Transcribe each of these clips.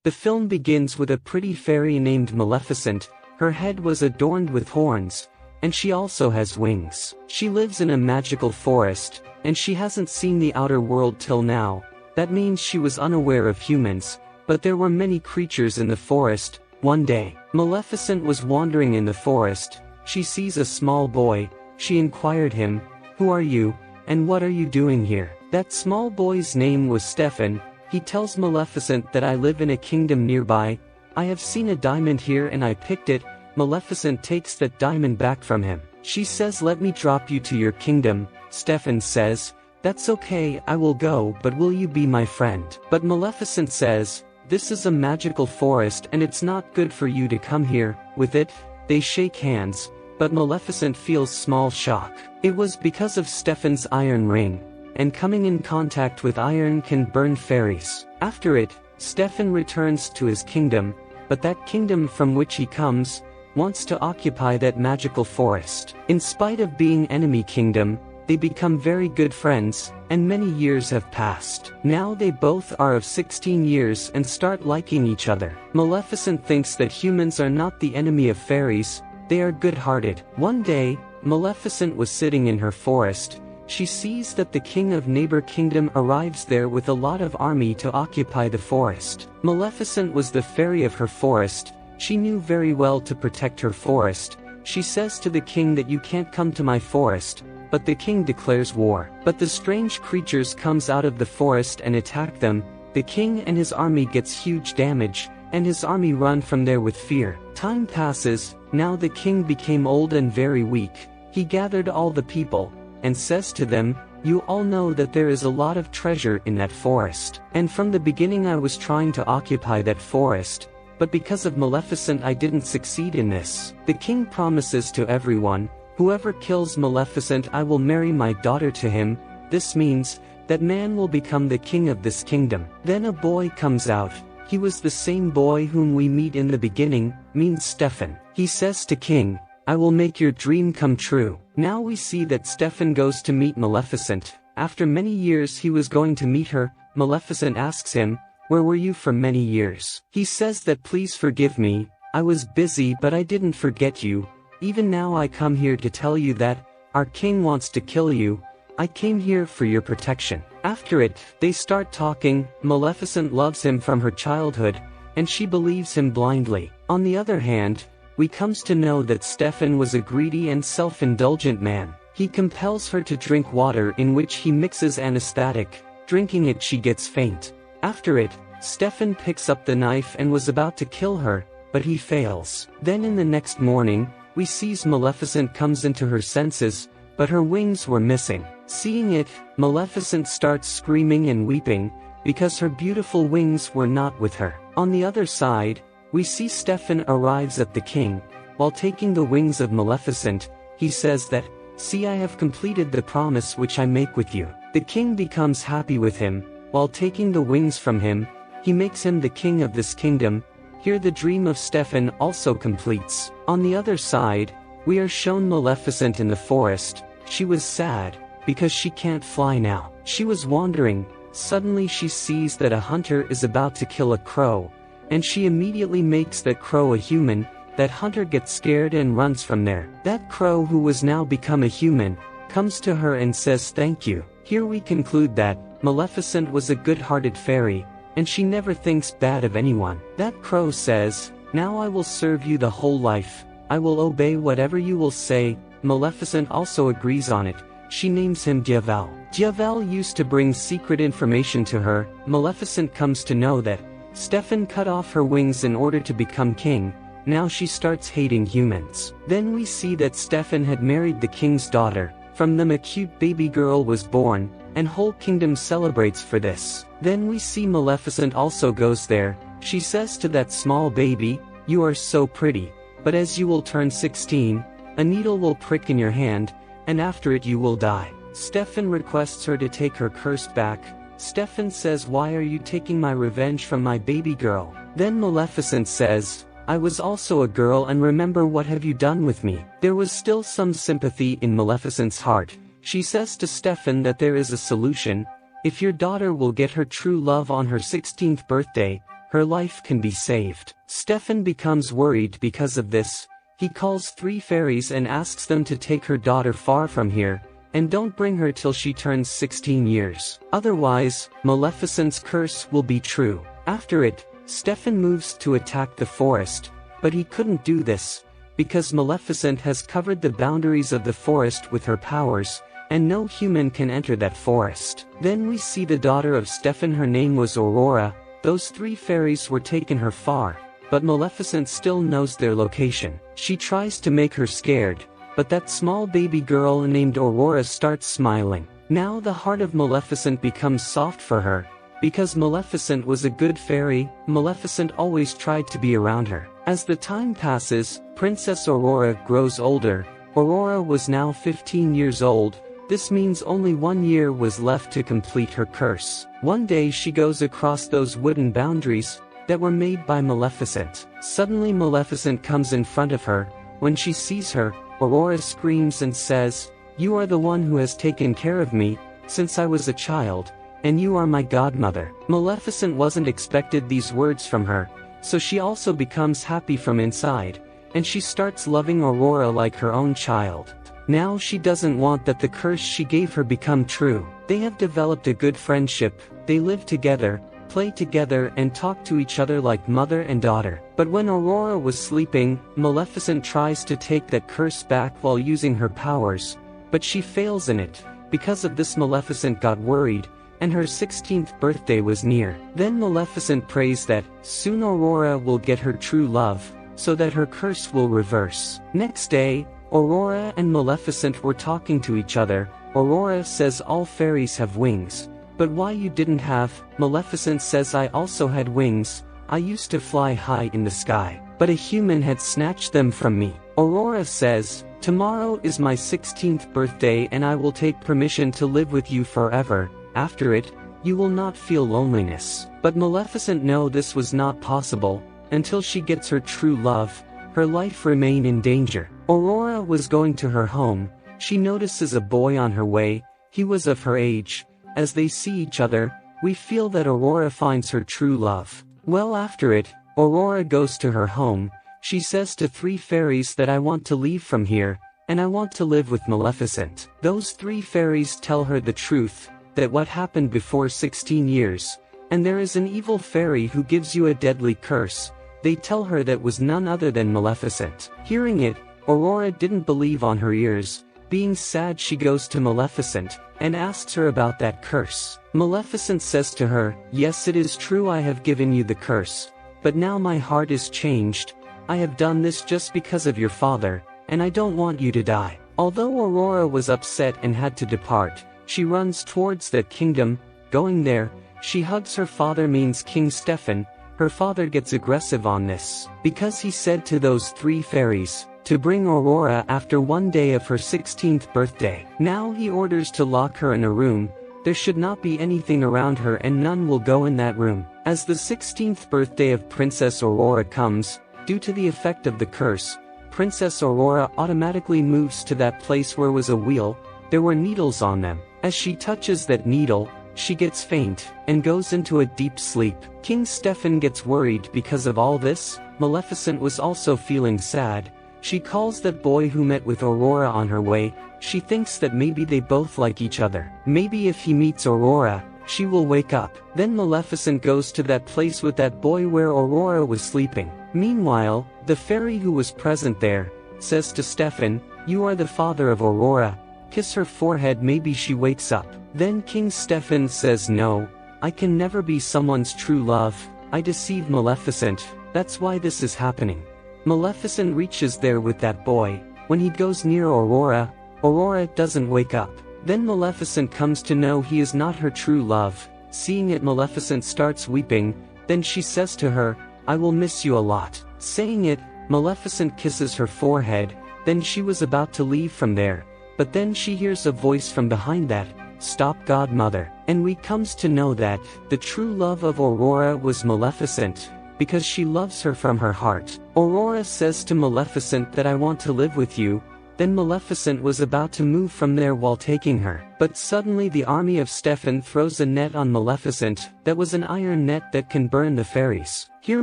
The film begins with a pretty fairy named Maleficent. Her head was adorned with horns, and she also has wings. She lives in a magical forest, and she hasn't seen the outer world till now. That means she was unaware of humans, but there were many creatures in the forest. One day, Maleficent was wandering in the forest. She sees a small boy. She inquired him, "Who are you, and what are you doing here?" That small boy's name was Stefan. He tells Maleficent that I live in a kingdom nearby. I have seen a diamond here and I picked it. Maleficent takes that diamond back from him. She says, "Let me drop you to your kingdom." Stefan says, "That's okay, I will go, but will you be my friend?" But Maleficent says, "This is a magical forest and it's not good for you to come here." With it, they shake hands, but Maleficent feels small shock. It was because of Stefan's iron ring, and coming in contact with iron can burn fairies. After it, Stefan returns to his kingdom, but that kingdom from which he comes wants to occupy that magical forest. In spite of being enemy kingdom, they become very good friends, and many years have passed. Now they both are of 16 years and start liking each other. Maleficent thinks that humans are not the enemy of fairies, they are good-hearted. One day, Maleficent was sitting in her forest. She sees that the king of neighbor kingdom arrives there with a lot of army to occupy the forest. Maleficent was the fairy of her forest. She knew very well to protect her forest. She says to the king that you can't come to my forest, but the king declares war. But the strange creatures comes out of the forest and attack them. The king and his army gets huge damage, and his army run from there with fear. Time passes. Now the king became old and very weak. He gathered all the people, and says to them, "You all know that there is a lot of treasure in that forest. And from the beginning I was trying to occupy that forest, but because of Maleficent I didn't succeed in this. The king promises to everyone, whoever kills Maleficent I will marry my daughter to him. This means that man will become the king of this kingdom." Then a boy comes out. He was the same boy whom we meet in the beginning, means Stefan. He says to King, "I will make your dream come true." Now we see that Stefan goes to meet Maleficent. After many years he was going to meet her. Maleficent asks him, "Where were you for many years?" He says that, "Please forgive me, I was busy but I didn't forget you. Even now I come here to tell you that our king wants to kill you. I came here for your protection." After it, they start talking. Maleficent loves him from her childhood, and she believes him blindly. On the other hand, we comes to know that Stefan was a greedy and self-indulgent man. He compels her to drink water in which he mixes anesthetic. Drinking it she gets faint. After it, Stefan picks up the knife and was about to kill her, but he fails. Then in the next morning, we sees Maleficent comes into her senses, but her wings were missing. Seeing it, Maleficent starts screaming and weeping, because her beautiful wings were not with her. On the other side, we see Stefan arrives at the king. While taking the wings of Maleficent, he says that, "See, I have completed the promise which I make with you." The king becomes happy with him. While taking the wings from him, he makes him the king of this kingdom. Here the dream of Stefan also completes. On the other side, we are shown Maleficent in the forest. She was sad, because she can't fly now. She was wandering. Suddenly she sees that a hunter is about to kill a crow, and she immediately makes that crow a human. That hunter gets scared and runs from there. That crow, who was now become a human, comes to her and says thank you. Here we conclude that Maleficent was a good-hearted fairy, and she never thinks bad of anyone. That crow says, "Now I will serve you the whole life. I will obey whatever you will say." Maleficent also agrees on it. She names him Djävul. Djävul used to bring secret information to her. Maleficent comes to know that Stefan cut off her wings in order to become king. Now she starts hating humans. Then we see that Stefan had married the king's daughter. From them a cute baby girl was born, and whole kingdom celebrates for this. Then we see Maleficent also goes there. She says to that small baby, "You are so pretty, but as you will turn 16, a needle will prick in your hand, and after it you will die." Stefan requests her to take her curse back. Stefan says, "Why are you taking my revenge from my baby girl?" Then Maleficent says, "I was also a girl, and remember what have you done with me?" There was still some sympathy in Maleficent's heart. She says to Stefan that there is a solution. If your daughter will get her true love on her 16th birthday, her life can be saved. Stefan becomes worried because of this. He calls 3 fairies and asks them to take her daughter far from here, and don't bring her till she turns 16 years. Otherwise, Maleficent's curse will be true. After it, Stefan moves to attack the forest, but he couldn't do this, because Maleficent has covered the boundaries of the forest with her powers, and no human can enter that forest. Then we see the daughter of Stefan, her name was Aurora. Those 3 fairies were taking her far, but Maleficent still knows their location. She tries to make her scared, but that small baby girl named Aurora starts smiling. Now the heart of Maleficent becomes soft for her, because Maleficent was a good fairy. Maleficent always tried to be around her. As the time passes, Princess Aurora grows older. Aurora was now 15 years old. This means only 1 year was left to complete her curse. One day she goes across those wooden boundaries that were made by Maleficent. Suddenly Maleficent comes in front of her. When she sees her, Aurora screams and says, "You are the one who has taken care of me since I was a child, and you are my godmother." Maleficent wasn't expected these words from her, so she also becomes happy from inside, and she starts loving Aurora like her own child. Now she doesn't want that the curse she gave her become true. They have developed a good friendship. They live together, play together, and talk to each other like mother and daughter. But when Aurora was sleeping, Maleficent tries to take that curse back while using her powers, but she fails in it. Because of this, Maleficent got worried, and her 16th birthday was near. Then Maleficent prays that soon Aurora will get her true love, so that her curse will reverse. Next day, Aurora and Maleficent were talking to each other. Aurora says all fairies have wings. But why you didn't have? Maleficent says I also had wings. I used to fly high in the sky, but a human had snatched them from me. Aurora says, tomorrow is my 16th birthday and I will take permission to live with you forever. After it, you will not feel loneliness. But Maleficent knows this was not possible. Until she gets her true love, her life remained in danger. Aurora was going to her home. She notices a boy on her way. He was of her age. As they see each other, we feel that Aurora finds her true love. Well, after it, Aurora goes to her home. She says to 3 fairies that I want to leave from here, and I want to live with Maleficent. Those 3 fairies tell her the truth, that what happened before 16 years, and there is an evil fairy who gives you a deadly curse. They tell her that was none other than Maleficent. Hearing it, Aurora didn't believe on her ears. Being sad, she goes to Maleficent and asks her about that curse. Maleficent says to her, yes, it is true, I have given you the curse, but now my heart is changed. I have done this just because of your father, and I don't want you to die. Although Aurora was upset and had to depart, she runs towards that kingdom. Going there, she hugs her father, means King Stefan. Her father gets aggressive on this, because he said to those 3 fairies to bring Aurora after 1 day of her 16th birthday. Now he orders to lock her in a room. There should not be anything around her and none will go in that room. As the 16th birthday of Princess Aurora comes, due to the effect of the curse, Princess Aurora automatically moves to that place where was a wheel. There were needles on them. As she touches that needle, she gets faint and goes into a deep sleep. King Stefan gets worried because of all this. Maleficent was also feeling sad. She calls that boy who met with Aurora on her way. She thinks that maybe they both like each other. Maybe if he meets Aurora, she will wake up. Then Maleficent goes to that place with that boy where Aurora was sleeping. Meanwhile, the fairy who was present there says to Stefan, you are the father of Aurora. Kiss her forehead, maybe she wakes up. Then King Stefan says, no, I can never be someone's true love. I deceived Maleficent. That's why this is happening. Maleficent reaches there with that boy. When he goes near Aurora, Aurora doesn't wake up. Then Maleficent comes to know he is not her true love. Seeing it, Maleficent starts weeping. Then she says to her, I will miss you a lot. Saying it, Maleficent kisses her forehead. Then she was about to leave from there, but then she hears a voice from behind that, stop, godmother. And we comes to know that the true love of Aurora was Maleficent, because she loves her from her heart. Aurora says to Maleficent that I want to live with you. Then Maleficent was about to move from there while taking her. But suddenly the army of Stefan throws a net on Maleficent, that was an iron net that can burn the fairies. Here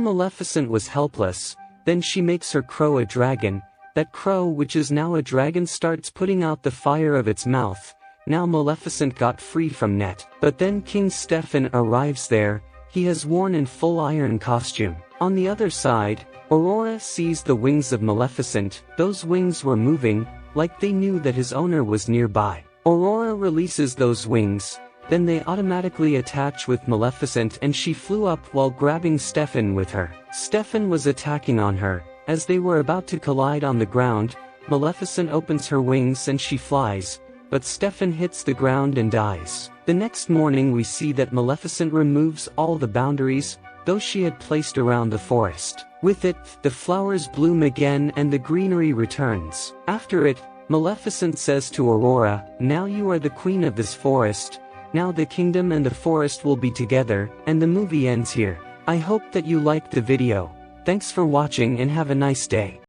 Maleficent was helpless, then she makes her crow a dragon. That crow, which is now a dragon, starts putting out the fire of its mouth. Now Maleficent got free from net. But then King Stefan arrives there. He has worn in full iron costume. On the other side, Aurora sees the wings of Maleficent. Those wings were moving, like they knew that his owner was nearby. Aurora releases those wings, then they automatically attach with Maleficent, and she flew up while grabbing Stefan with her. Stefan was attacking on her. As they were about to collide on the ground, Maleficent opens her wings and she flies, but Stefan hits the ground and dies. The next morning we see that Maleficent removes all the boundaries, those she had placed around the forest. With it, the flowers bloom again and the greenery returns. After it, Maleficent says to Aurora, "Now you are the queen of this forest. Now the kingdom and the forest will be together," and the movie ends here. I hope that you liked the video. Thanks for watching and have a nice day.